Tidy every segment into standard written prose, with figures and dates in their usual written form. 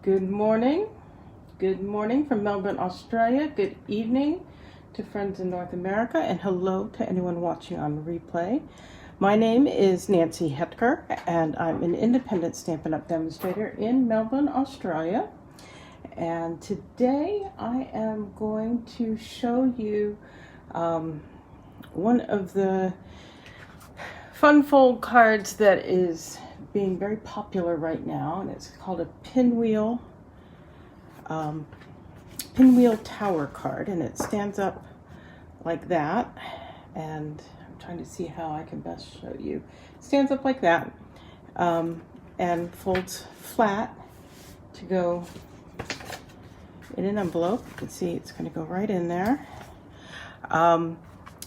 Good morning. Good morning from Melbourne, Australia. Good evening to friends in North America, and hello to anyone watching on replay. My name is Nancy Hetker, and I'm an independent Stampin' Up! Demonstrator in Melbourne, Australia. And today I am going to show you one of the fun fold cards that is being very popular right now, and it's called a Pinwheel Tower card, and it stands up like that, and I'm trying to see how I can best show you. It stands up like that, and folds flat to go in an envelope. You can see it's going to go right in there. And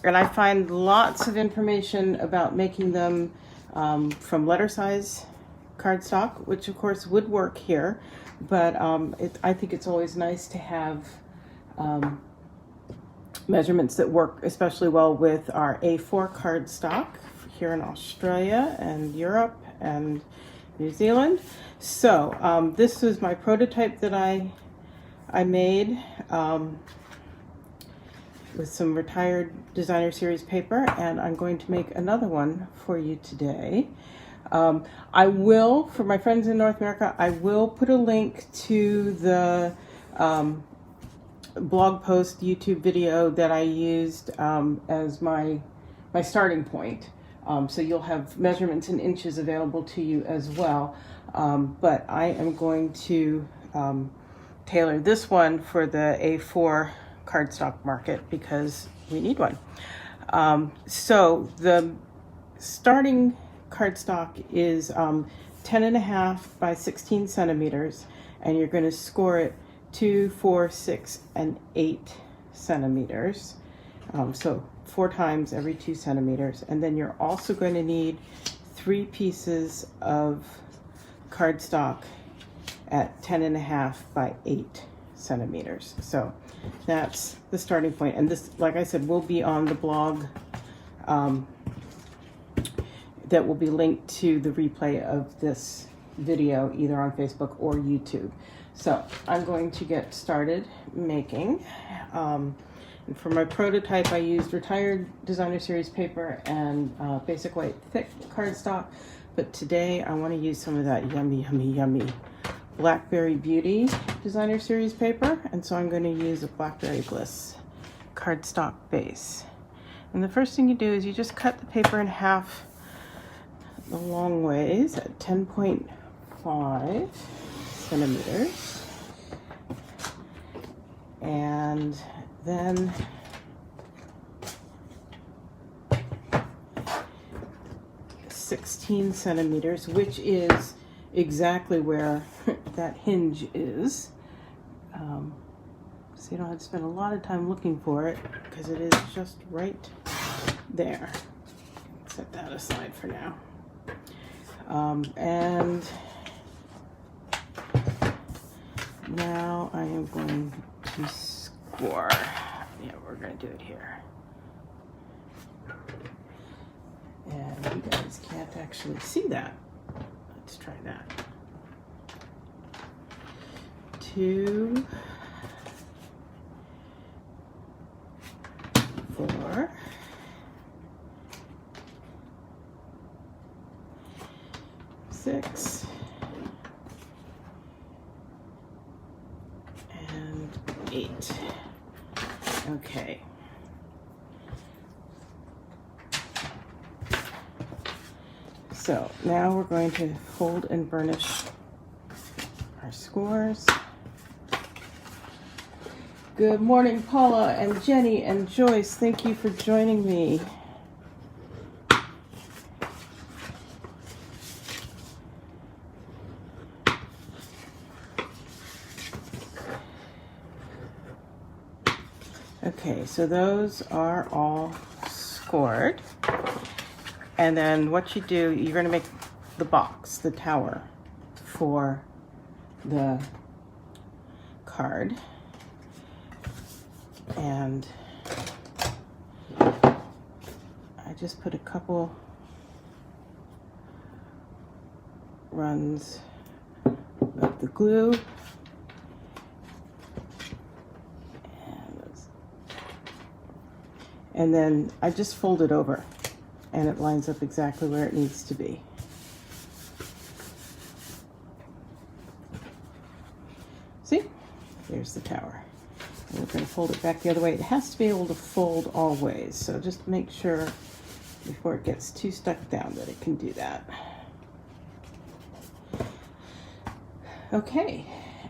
I find lots of information about making them from letter size cardstock, which of course would work here, but I think it's always nice to have measurements that work especially well with our A4 cardstock here in Australia and Europe and New Zealand. So this was my prototype that I made with some retired designer series paper, and I'm going to make another one for you today. I will, for my friends in North America, I will put a link to the blog post YouTube video that I used as my starting point. So you'll have measurements in inches available to you as well. But I am going to tailor this one for the A4 cardstock market because we need one. So the starting cardstock is 10.5 by 16 centimeters, and you're going to score it 2, 4, 6, and 8 centimeters. So 4 times every 2 centimeters. And then you're also going to need 3 pieces of cardstock at 10.5 by 8 centimeters. So that's the starting point. And this, like I said, will be on the blog that will be linked to the replay of this video either on Facebook or YouTube. So I'm going to get started making. And for my prototype, I used retired designer series paper and basic white thick cardstock. But today I want to use some of that yummy Blackberry Beauty designer series paper, and so I'm going to use a Blackberry Bliss cardstock base. And the first thing you do is you just cut the paper in half the long ways at 10.5 centimeters, and then .16 centimeters, which is exactly where that hinge is. So you don't have to spend a lot of time looking for it because it is just right there. Set that aside for now. And now I am going to score. Yeah, we're going to do it here. And you guys can't actually see that. Let's try that. 2, 4, 6, and 8. Okay. So now we're going to fold and burnish our scores. Good morning, Paula and Jenny and Joyce. Thank you for joining me. Okay, so those are all scored. And then what you do, you're going to make the box, the tower, for the card. And I just put a couple runs of the glue and then I just fold it over and it lines up exactly where it needs to be. See? There's the tower. And we're going to fold it back the other way. It has to be able to fold all ways, so just make sure before it gets too stuck down that it can do that. Okay,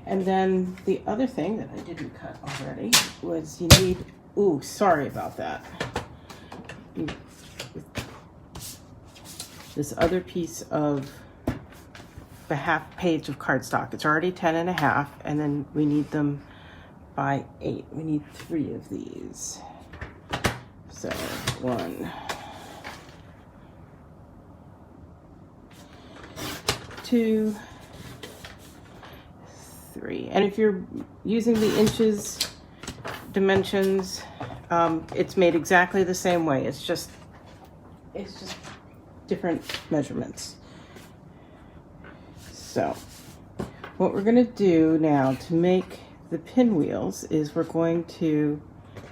and then the other thing that I didn't cut already was you need, ooh, sorry about that. This other piece of the half page of cardstock. It's already 10.5, and then we need them by 8. We need 3 of these. So 1, 2, 3. And if you're using the inches dimensions, it's made exactly the same way. It's just different measurements. So what we're going to do now to make the pinwheels is we're going to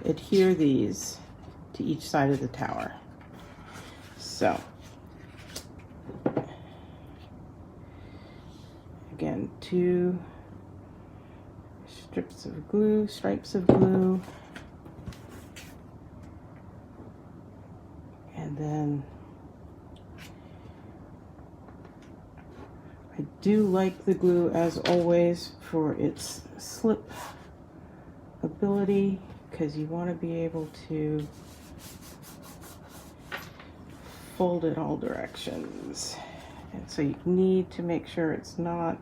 adhere these to each side of the tower. So again, 2 stripes of glue, and then I do like the glue as always for its slip ability, because you want to be able to fold it all directions, and so you need to make sure it's not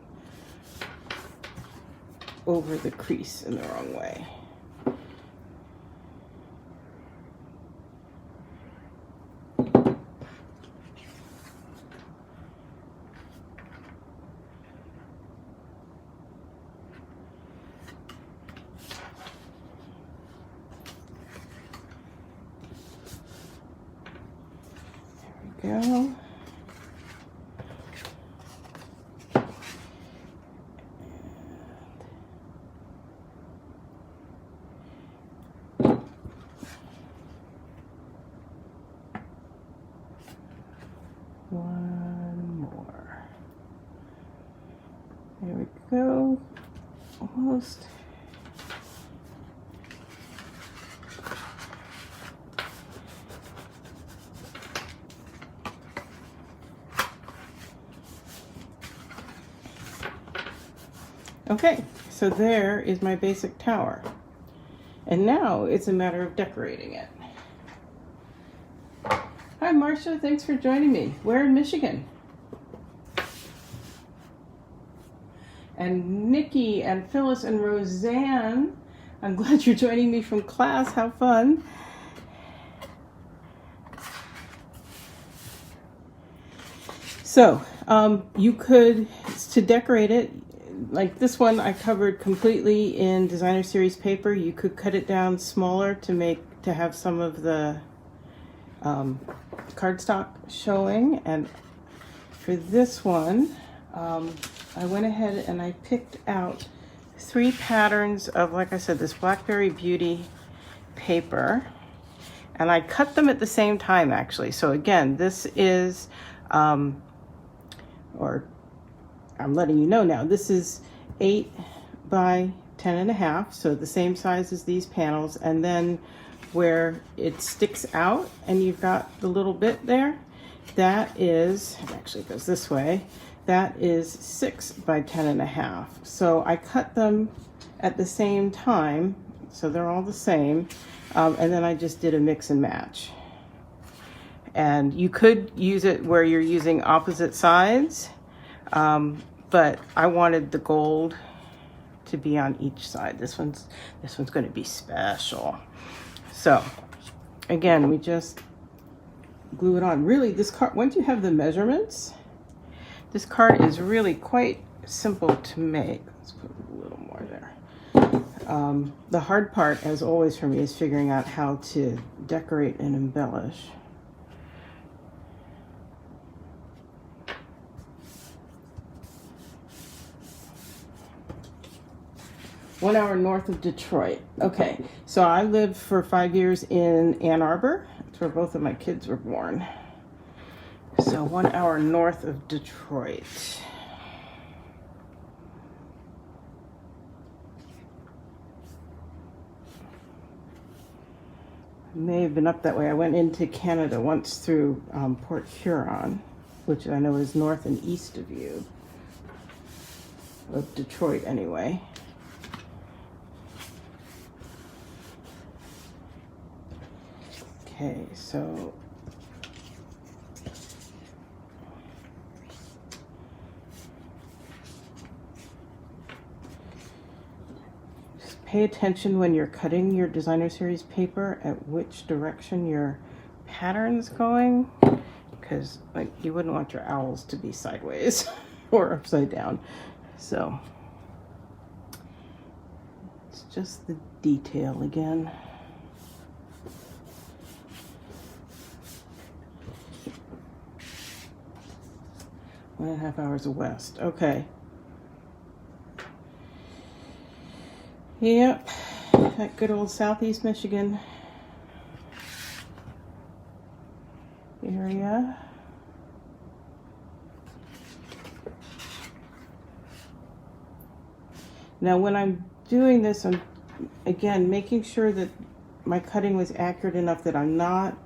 over the crease in the wrong way. There we go. One more. There we go. Almost. Okay, so there is my basic tower. And now it's a matter of decorating it. Hi, Marcia. Thanks for joining me. We're in Michigan. And Nikki and Phyllis and Roseanne, I'm glad you're joining me from class. How fun. So, you could, to decorate it, like this one I covered completely in designer series paper. You could cut it down smaller to have some of the cardstock showing. And for this one, I went ahead and I picked out 3 patterns of, like I said, this Blackberry Beauty paper, and I cut them at the same time actually. So again, this is, or I'm letting you know now, this is 8 by 10.5, so the same size as these panels, and then where it sticks out and you've got the little bit there, that is, it actually goes this way, that is 6 by 10.5. So I cut them at the same time, so they're all the same, and then I just did a mix and match. And you could use it where you're using opposite sides, but I wanted the gold to be on each side. This one's going to be special. So again, we just glue it on. Really, this card, once you have the measurements, this card is really quite simple to make. Let's put a little more there. The hard part, as always for me, is figuring out how to decorate and embellish. 1 hour north of Detroit. Okay, so I lived for 5 years in Ann Arbor. That's where both of my kids were born. So 1 hour north of Detroit. May have been up that way. I went into Canada once through Port Huron, which I know is north and east of you, of Detroit anyway. Okay, so just pay attention when you're cutting your designer series paper at which direction your pattern's going, because like you wouldn't want your owls to be sideways or upside down. So it's just the detail again. 1.5 hours west. Okay. Yep. That good old Southeast Michigan area. Now when I'm doing this, I'm again making sure that my cutting was accurate enough that I'm not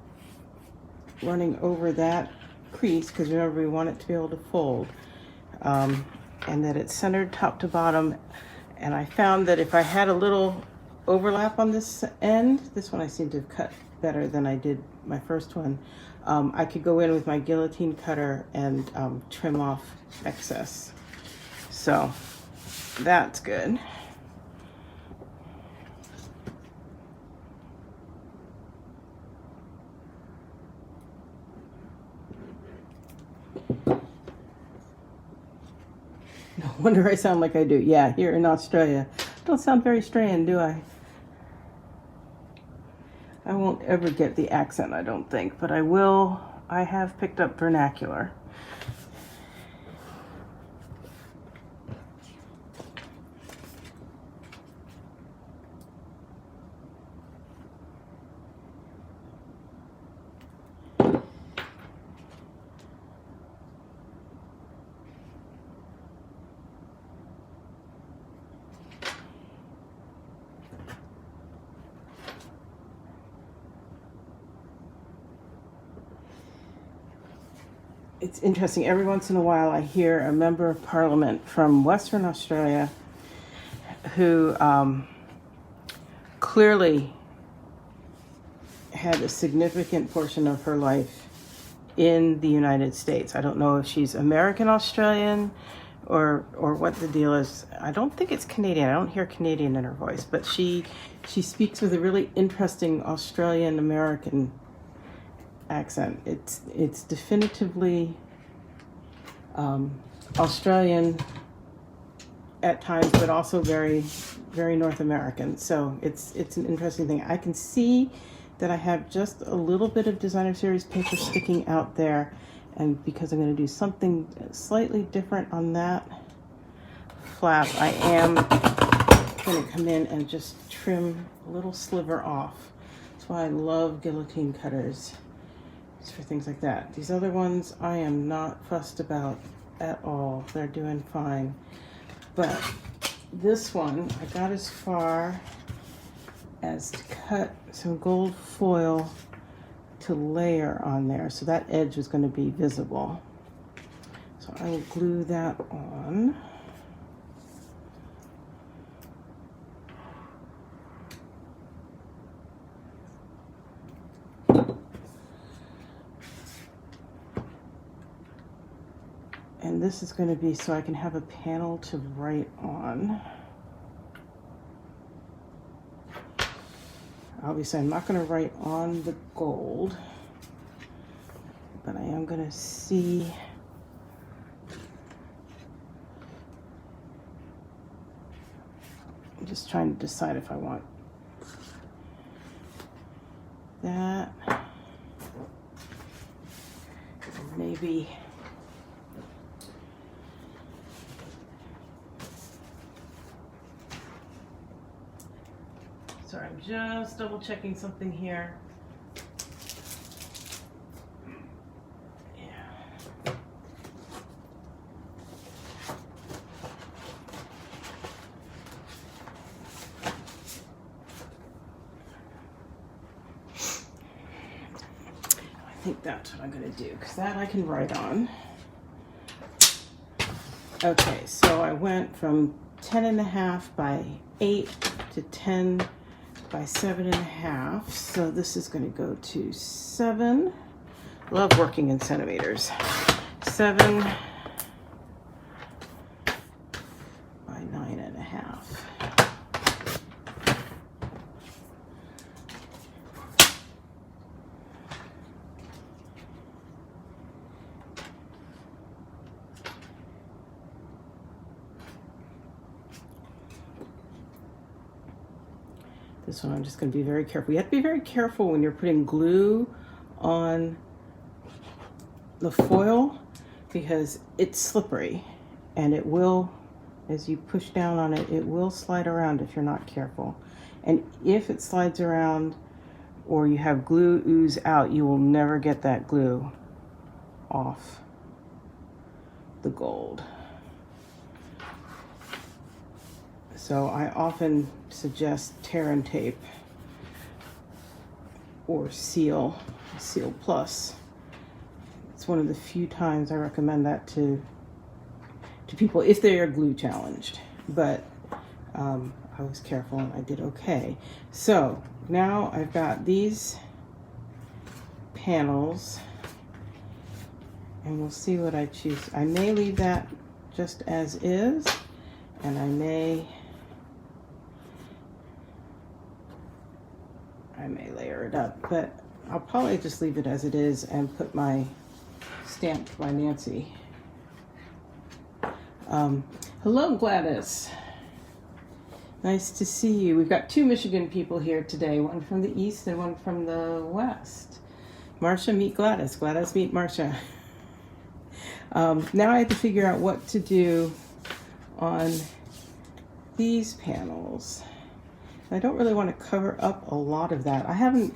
running over that crease, because remember we want it to be able to fold, and that it's centered top to bottom. And I found that if I had a little overlap on this end, this one I seem to have cut better than I did my first one, I could go in with my guillotine cutter and trim off excess. So that's good. No wonder I sound like I do. Yeah, here in Australia. Don't sound very Australian, do I? I won't ever get the accent, I don't think, but I will. I have picked up vernacular. It's interesting, every once in a while I hear a member of parliament from Western Australia who clearly had a significant portion of her life in the United States. I don't know if she's American Australian or what the deal is. I don't think it's Canadian. I don't hear Canadian in her voice, but she speaks with a really interesting Australian American accent. It's definitively Australian at times, but also very, very North American. So it's an interesting thing. I can see that I have just a little bit of designer series paper sticking out there, and because I'm going to do something slightly different on that flap, I am going to come in and just trim a little sliver off. That's why I love guillotine cutters. It's for things like that. These other ones I am not fussed about at all. They're doing fine. But this one, I got as far as to cut some gold foil to layer on there, so that edge was going to be visible. So I will glue that on. And this is going to be so I can have a panel to write on. Obviously, I'm not going to write on the gold, but I am going to see I'm just trying to decide if I want that. Maybe Sorry, I'm just double checking something here. Yeah. I think that's what I'm going to do, because that I can write on. Okay, so I went from 10.5 by 8 to 10 by 7.5. So this is going to go to 7. Love working in centimeters. 7 by 9.5. This one I'm just going to be very careful. You have to be very careful when you're putting glue on the foil, because it's slippery and it will, as you push down on it, it will slide around if you're not careful. And if it slides around or you have glue ooze out, you will never get that glue off the gold. So I often suggest tear and tape or Seal Plus. It's one of the few times I recommend that to people if they are glue challenged. But I was careful and I did okay. So now I've got these panels and we'll see what I choose. I may leave that just as is, and I may layer it up, but I'll probably just leave it as it is and put my stamped by Nancy. Hello, Gladys. Nice to see you. We've got 2 Michigan people here today, one from the east and one from the west. Marcia, meet Gladys. Gladys, meet Marcia. Now I have to figure out what to do on these panels. I don't really want to cover up a lot of that. I haven't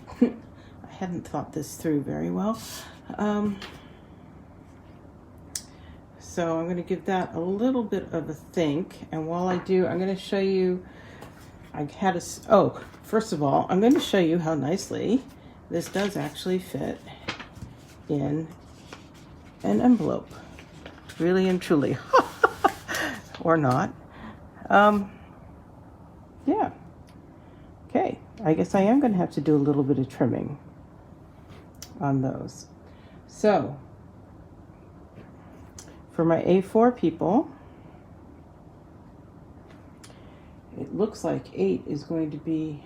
thought this through very well. So I'm going to give that a little bit of a think. And while I do, I'm going to show you, first of all, I'm going to show you how nicely this does actually fit in an envelope. Really and truly. Or not. Yeah. Okay, I guess I am going to have to do a little bit of trimming on those. So, for my A4 people, it looks like 8 is going to be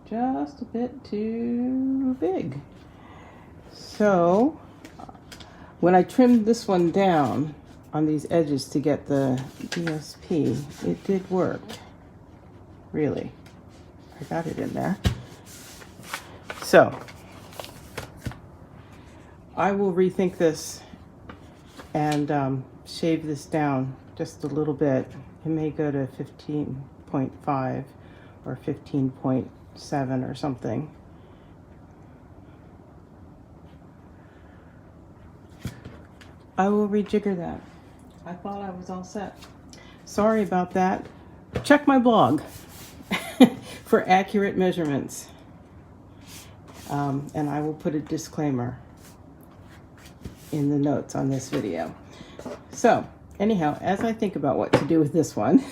just a bit too big. So, when I trimmed this one down on these edges to get the DSP, it did work, really. I got it in there. So I will rethink this and shave this down just a little bit. It may go to 15.5 or 15.7 or something. I will rejigger that. I thought I was all set. Sorry about that. Check my blog for accurate measurements. And I will put a disclaimer in the notes on this video. So anyhow, as I think about what to do with this one,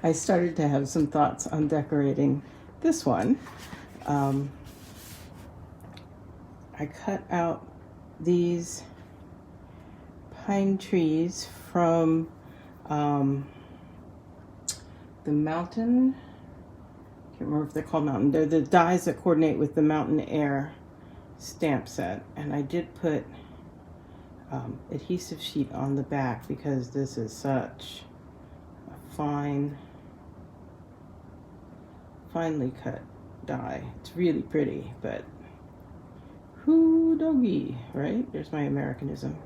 I started to have some thoughts on decorating this one. I cut out these pine trees from the mountain. I can't remember if they're called mountain. They're the dies that coordinate with the Mountain Air stamp set. And I did put adhesive sheet on the back because this is such a finely cut die. It's really pretty, but whoo doggy, right? There's my Americanism.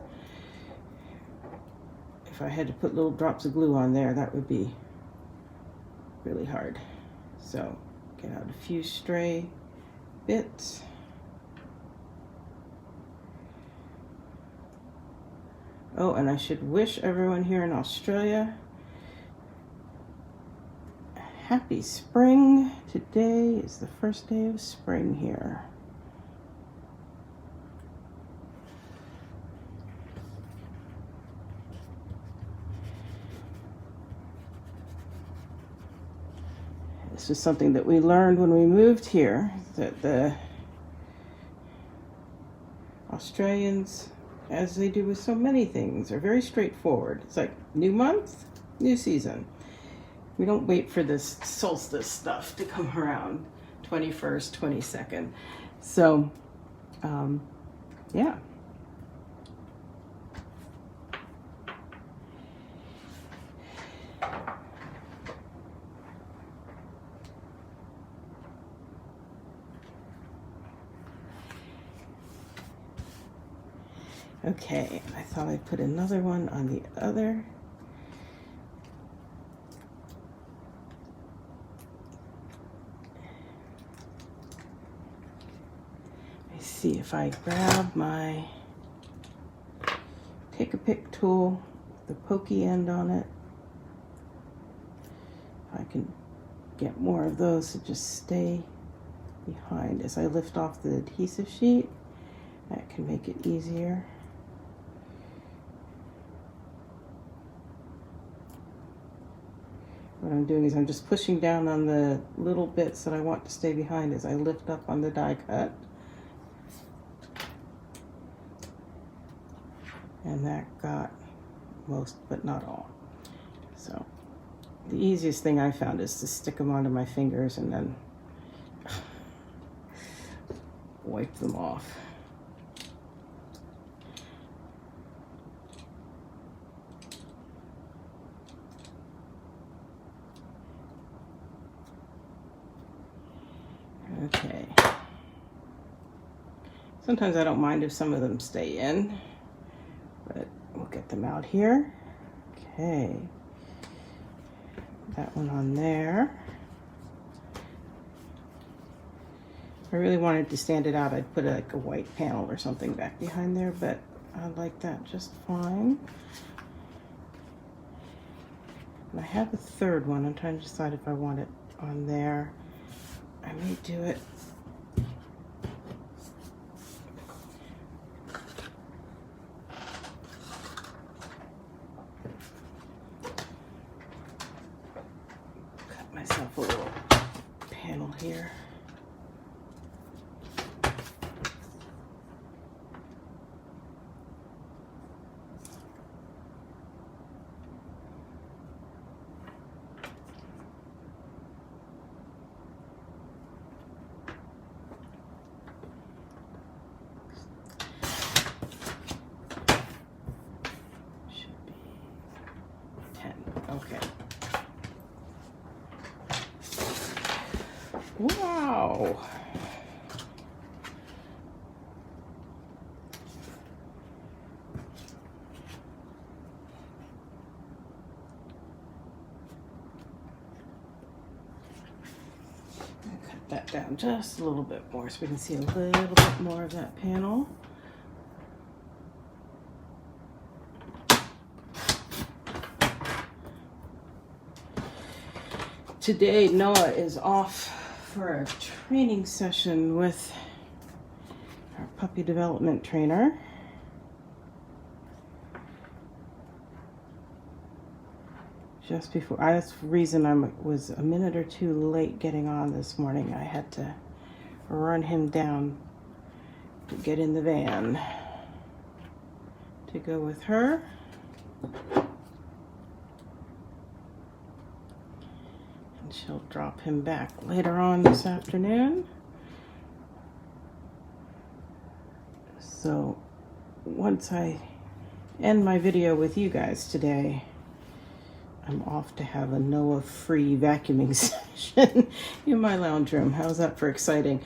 If I had to put little drops of glue on there, that would be really hard. So Get out a few stray bits. Oh, and I should wish everyone here in Australia happy spring. Today is the first day of spring here. This is something that we learned when we moved here, that the Australians, as they do with so many things, are very straightforward. It's like new month, new season. We don't wait for this solstice stuff to come around, 21st, 22nd. So, yeah. Okay, I thought I'd put another one on the other. Let's see if I grab my take a pick tool, the pokey end on it. If I can get more of those to just stay behind as I lift off the adhesive sheet, that can make it easier. What I'm doing is I'm just pushing down on the little bits that I want to stay behind as I lift up on the die cut. And that got most, but not all. So the easiest thing I found is to stick them onto my fingers and then wipe them off. Okay. Sometimes I don't mind if some of them stay in, but we'll get them out here. Okay. That one on there. If I really wanted to stand it out, I'd put like a white panel or something back behind there, but I like that just fine. And I have a third one. I'm trying to decide if I want it on there. I may do it. Cut myself a little panel here. Okay. Wow. Cut that down just a little bit more so we can see a little bit more of that panel. Today, Noah is off for a training session with our puppy development trainer. Just before, that's the reason I was a minute or two late getting on this morning. I had to run him down to get in the van to go with her. She'll drop him back later on this afternoon. So once I end my video with you guys today, I'm off to have a Noah-free vacuuming session in my lounge room. How's that for exciting?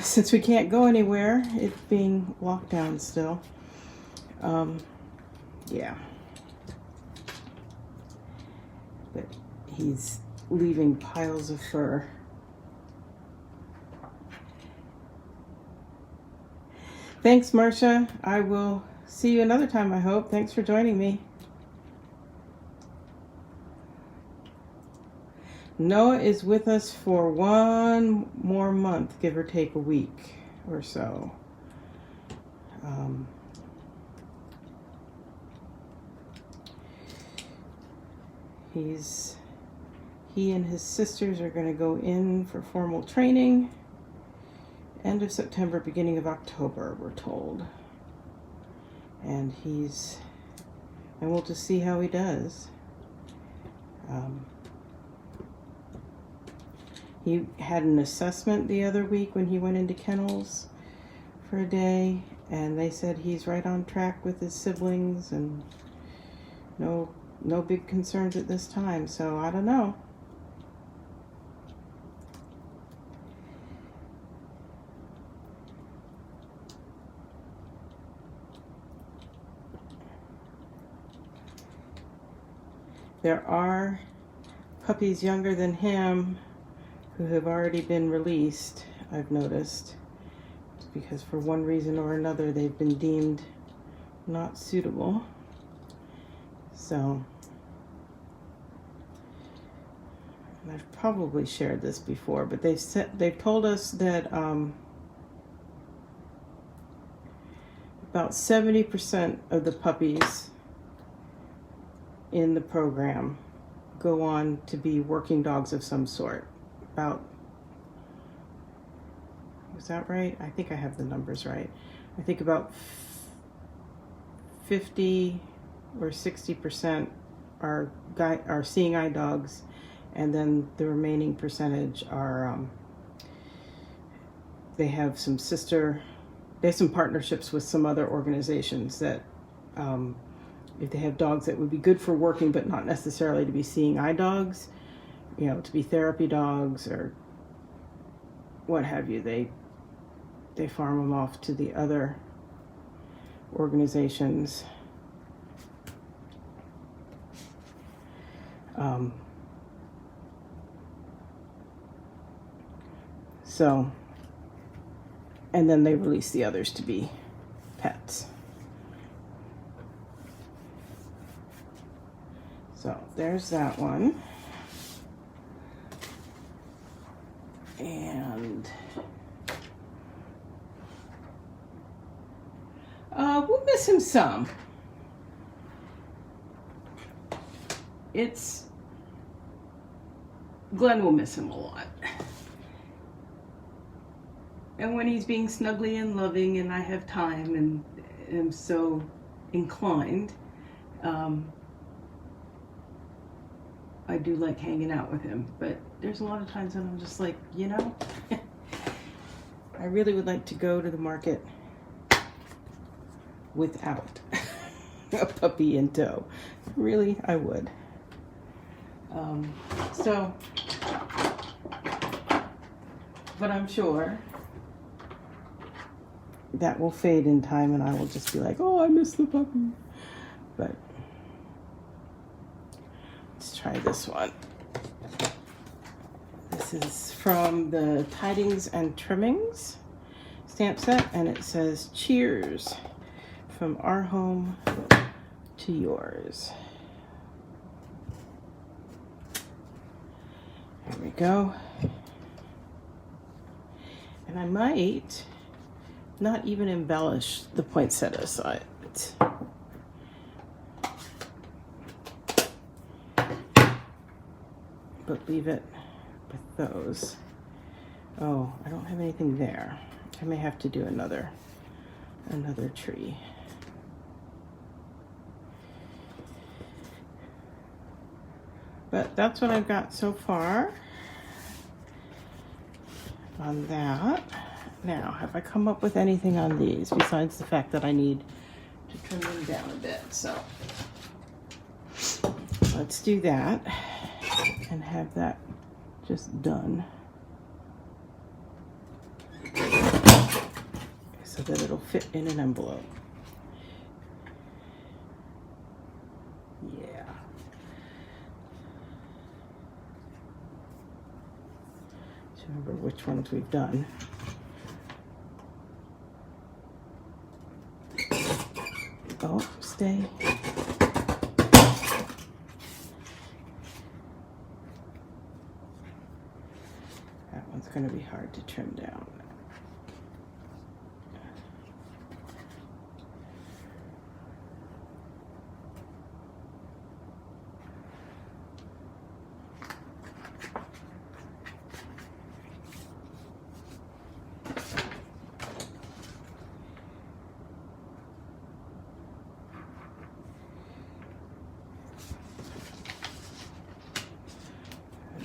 Since we can't go anywhere, it being locked down still. Yeah. But he's leaving piles of fur Thanks, Marcia. I will see you another time, I hope. Thanks for joining me. Noah is with us for one more month, give or take a week or so. He and his sisters are going to go in for formal training. End of September, beginning of October, we're told. And we'll just see how he does. He had an assessment the other week when he went into kennels for a day, and they said he's right on track with his siblings and no big concerns at this time, so I don't know. There are puppies younger than him who have already been released, I've noticed. It's because for one reason or another they've been deemed not suitable. So, and I've probably shared this before, but they've told us that about 70% of the puppies in the program go on to be working dogs of some sort. Was that right? I think I have the numbers right. I think about 50 or 60% are seeing eye dogs, and then the remaining percentage are they have some partnerships with some other organizations that if they have dogs that would be good for working but not necessarily to be seeing eye dogs, to be therapy dogs or what have you, they farm them off to the other organizations. And then they release the others to be pets. So there's that one. And we'll miss him some. Glenn will miss him a lot. And when he's being snuggly and loving and I have time and am so inclined, I do like hanging out with him. But there's a lot of times when I'm just like, I really would like to go to the market without a puppy in tow. Really, I would. But I'm sure that will fade in time and I will just be like, oh, I miss the puppy. But let's try this one. This is from the Tidings and Trimmings stamp set, and it says, cheers from our home to yours. There we go. And I might not even embellish the poinsettia side. But leave it with those. Oh, I don't have anything there. I may have to do another tree. But that's what I've got so far on that. Now, have I come up with anything on these besides the fact that I need to trim them down a bit? So let's do that and have that just done so that it'll fit in an envelope. Yeah. Remember which ones we've done. stay. That one's going to be hard to trim down.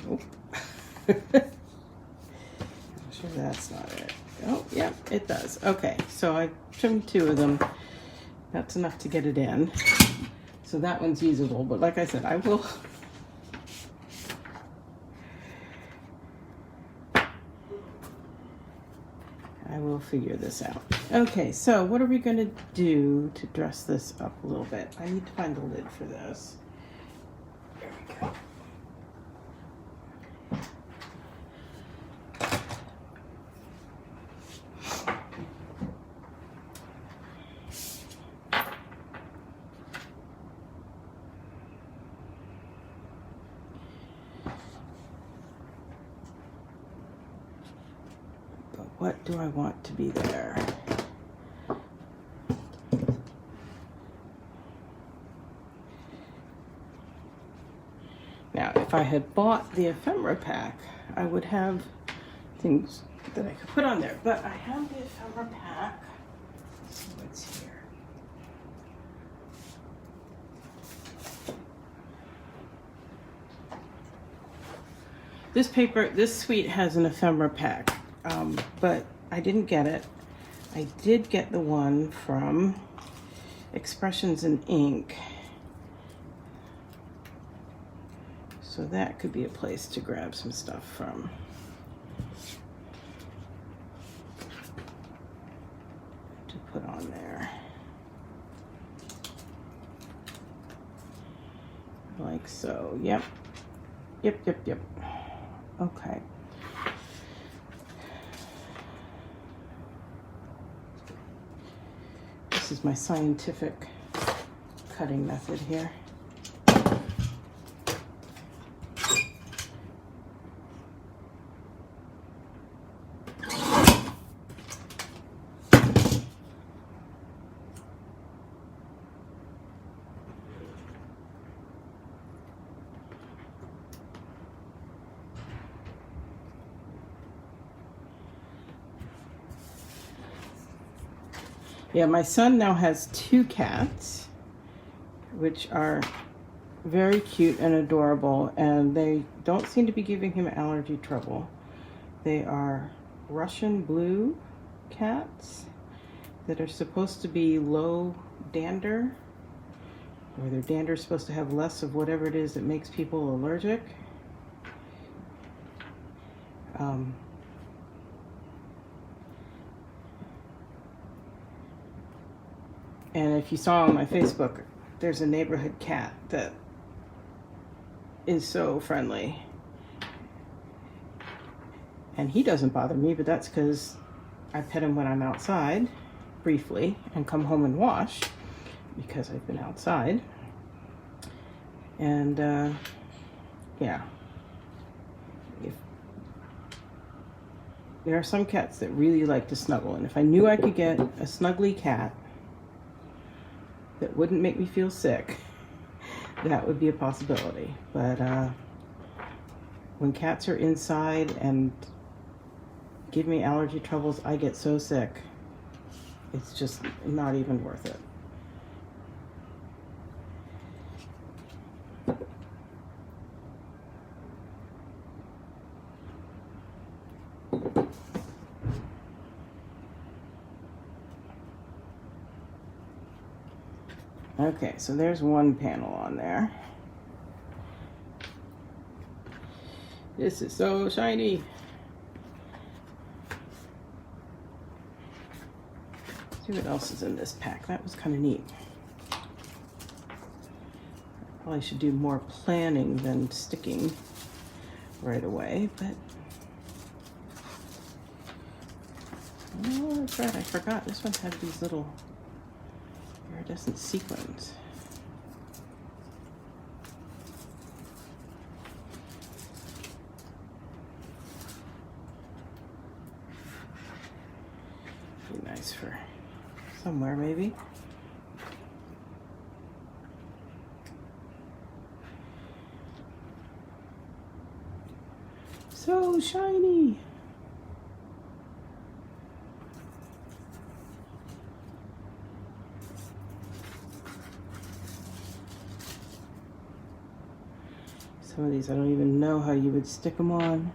Nope. I'm sure that's not it. Oh, yeah, it does. Okay, so I trimmed 2 of them. That's enough to get it in. So that one's usable, but like I said, I will figure this out. Okay, so what are we going to do to dress this up a little bit? I need to find the lid for this. There we go. What do I want to be there? Now, if I had bought the ephemera pack, I would have things that I could put on there. But I have the ephemera pack. Let's see what's here. This suite has an ephemera pack. But I didn't get it. I did get the one from Expressions in Ink. So that could be a place to grab some stuff from. To put on there. Like so. Yep. Yep. Okay. This is my scientific cutting method here. Yeah, my son now has 2 cats, which are very cute and adorable, and they don't seem to be giving him allergy trouble. They are Russian blue cats that are supposed to be low dander, or their dander is supposed to have less of whatever it is that makes people allergic. And if you saw on my Facebook, there's a neighborhood cat that is so friendly. And he doesn't bother me, but that's because I pet him when I'm outside, briefly, and come home and wash, because I've been outside. And, yeah. There are some cats that really like to snuggle, and if I knew I could get a snuggly cat that wouldn't make me feel sick, that would be a possibility. But when cats are inside and give me allergy troubles, I get so sick. It's just not even worth it. Okay, so there's one panel on there. This is so shiny. Let's see what else is in this pack. That was kind of neat. I probably should do more planning than sticking right away, but oh, that's right, I forgot. This one had these little, where doesn't sequence. Be nice for somewhere maybe. So shiny. Some of these I don't even know how you would stick them on.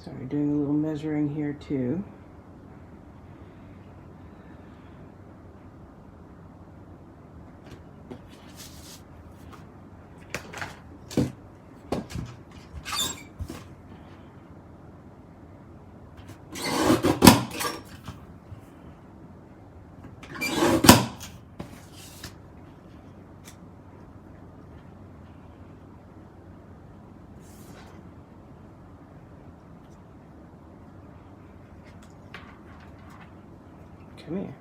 So we're doing a little measuring here too. Come here.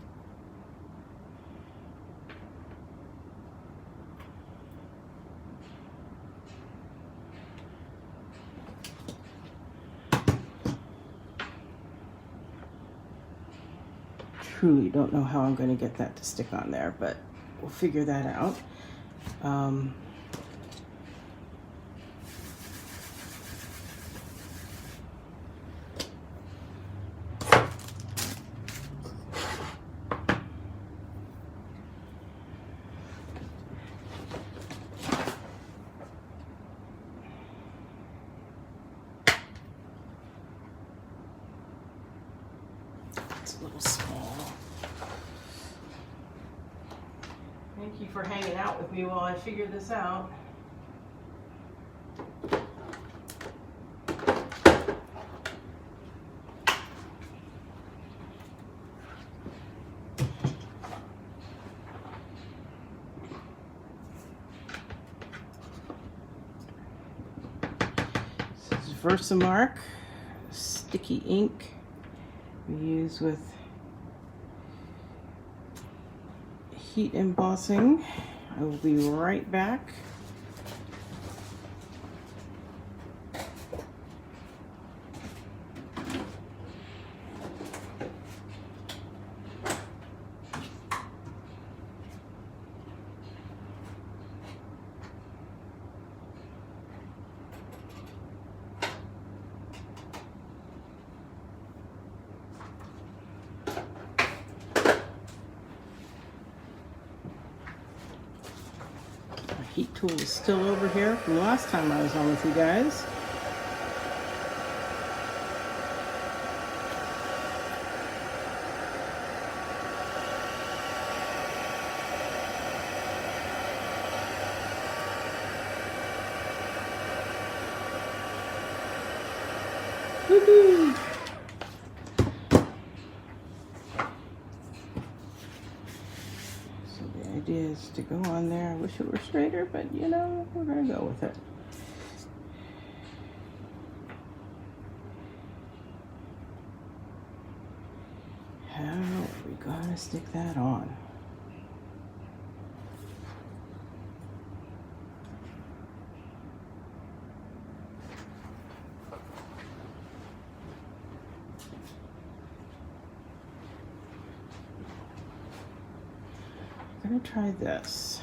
Truly don't know how I'm going to get that to stick on there, but we'll figure that out. It's a little small. Thank you for hanging out with me while I figure this out. This is Versamark sticky ink we use with heat embossing. I will be right back. Heat tool is still over here from last time I was on with you guys. Woohoo! The idea is to go on there. I wish it were straighter, but you know, we're gonna go with it. How are we gonna stick that on? I'm gonna try this.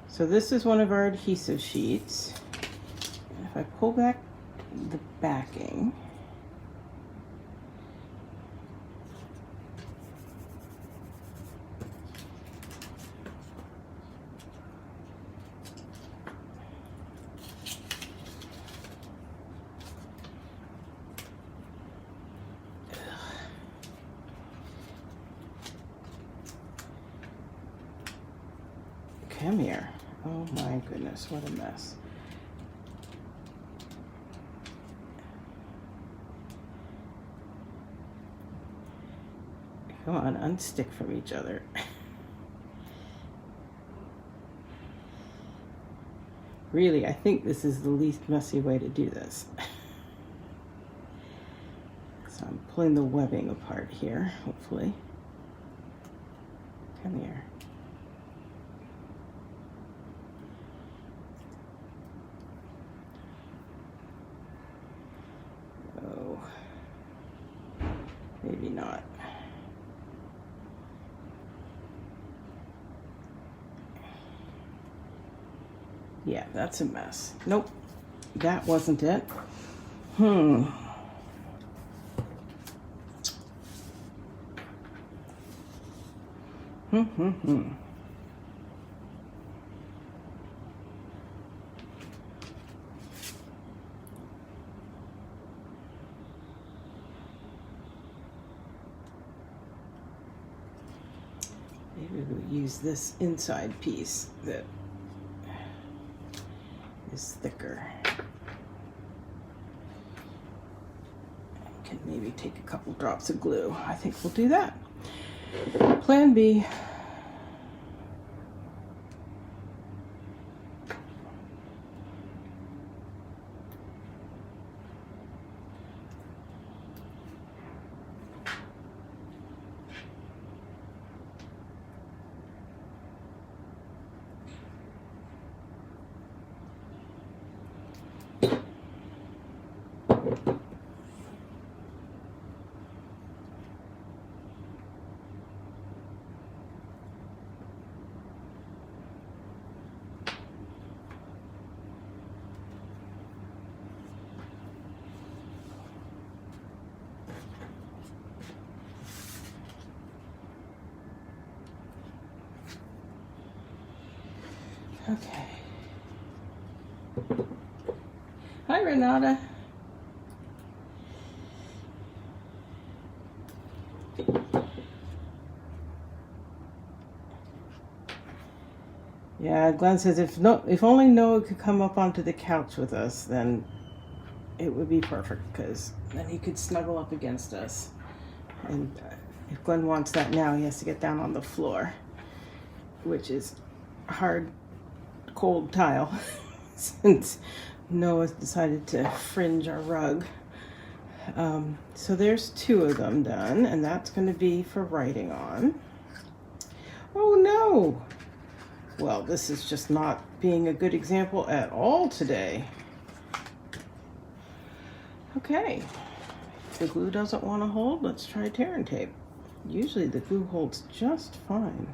So this is one of our adhesive sheets. If I pull back the backing, come here. Oh my goodness, what a mess. Come on, unstick from each other. Really, I think this is the least messy way to do this. So I'm pulling the webbing apart here, hopefully. Come here. Oh, maybe not. Yeah, that's a mess. Nope, that wasn't it. Hmm. Maybe we'll use this inside piece that is thicker. I can maybe take a couple drops of glue. I think we'll do that. Plan B. Okay. Hi, Renata. Yeah, Glenn says if only Noah could come up onto the couch with us, then it would be perfect, because then he could snuggle up against us. And if Glenn wants that now, he has to get down on the floor, which is hard, cold tile, since Noah's decided to fringe our rug. So there's 2 of them done, and that's going to be for writing on. Oh no! Well, this is just not being a good example at all today. Okay, if the glue doesn't want to hold, let's try tear and tape. Usually the glue holds just fine.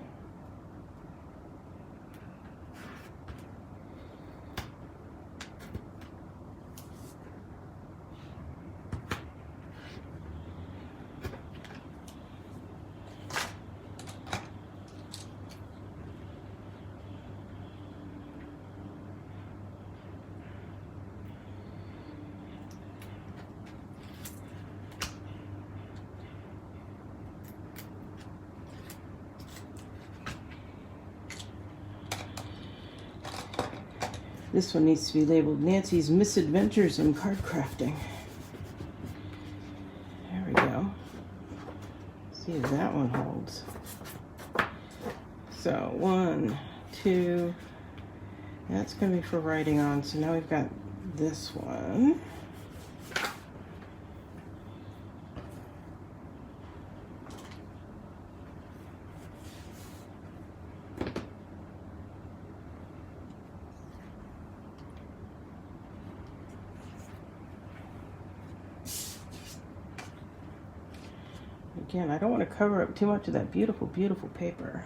This one needs to be labeled Nancy's Misadventures in Card Crafting. There we go. See if that one holds. So 1, 2, that's going to be for writing on. So now we've got this one. Again, I don't want to cover up too much of that beautiful, beautiful paper.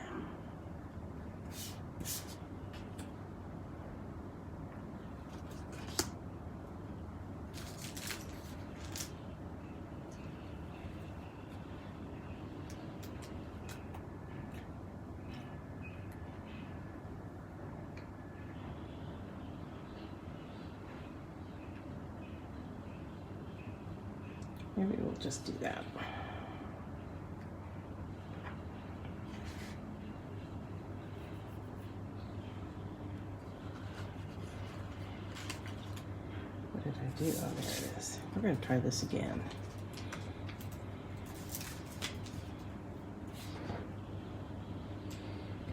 Maybe we'll just do that. What did I do? Oh, there it is. We're going to try this again.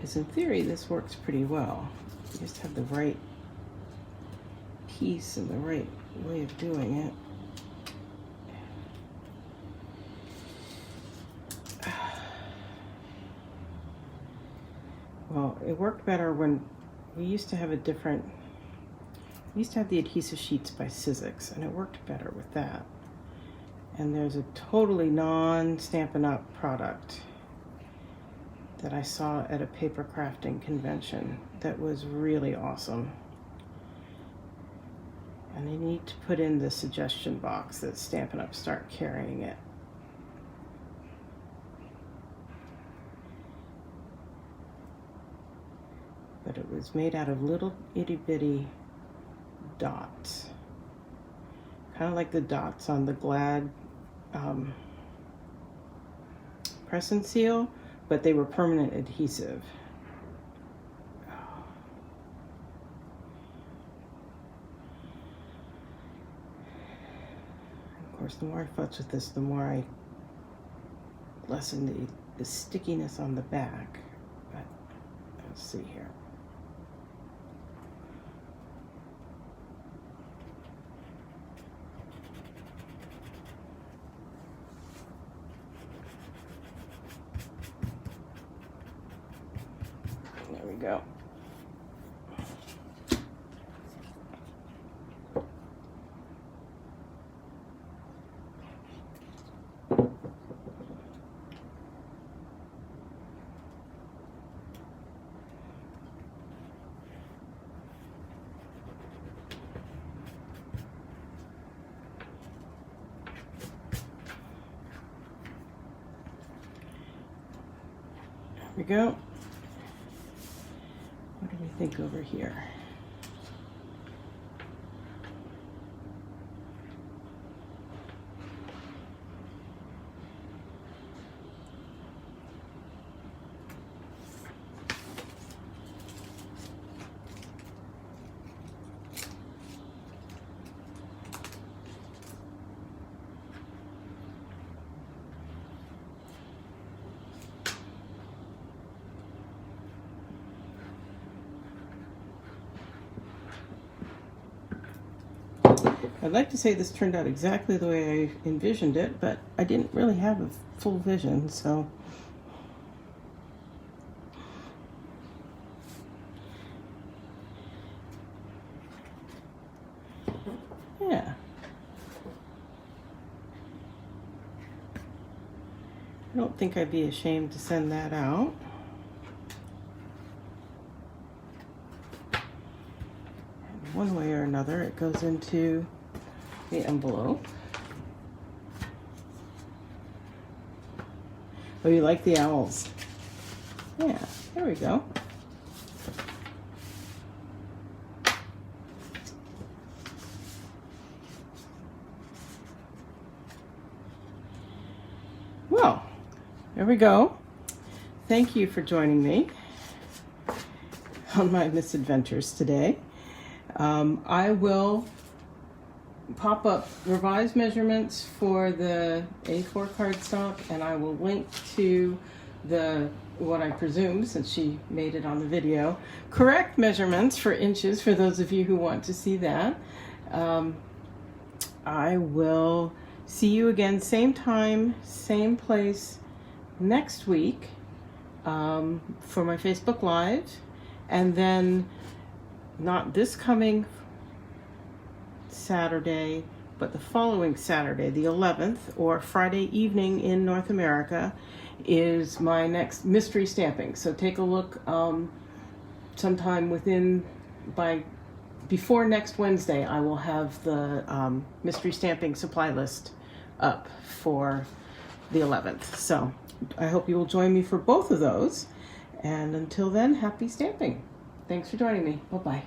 Because in theory, this works pretty well. You just have the right piece and the right way of doing it. Well, it worked better when we used to have a different, we used to have the adhesive sheets by Sizzix, and it worked better with that. And there's a totally non-Stampin' Up! Product that I saw at a paper crafting convention that was really awesome. And I need to put in the suggestion box that Stampin' Up! Start carrying it. But it was made out of little itty bitty dots. Kind of like the dots on the Glad press and seal, but they were permanent adhesive. Of course, the more I futz with this, the more I lessen the stickiness on the back. But let's see here. There we go. There we go. What do we think over here? I'd like to say this turned out exactly the way I envisioned it, but I didn't really have a full vision, so. Yeah. I don't think I'd be ashamed to send that out. And one way or another, it goes into the envelope. Oh, you like the owls? Yeah, there we go. Well, there we go. Thank you for joining me on my misadventures today. I will pop up revised measurements for the A4 cardstock, and I will link to the, what I presume, since she made it on the video, correct measurements for inches for those of you who want to see that. I will see you again, same time, same place next week for my Facebook Live, and then not this coming Saturday, but the following Saturday, the 11th, or Friday evening in North America, is my next mystery stamping. So take a look sometime before next Wednesday. I will have the mystery stamping supply list up for the 11th. So I hope you will join me for both of those. And until then, happy stamping. Thanks for joining me. Bye-bye.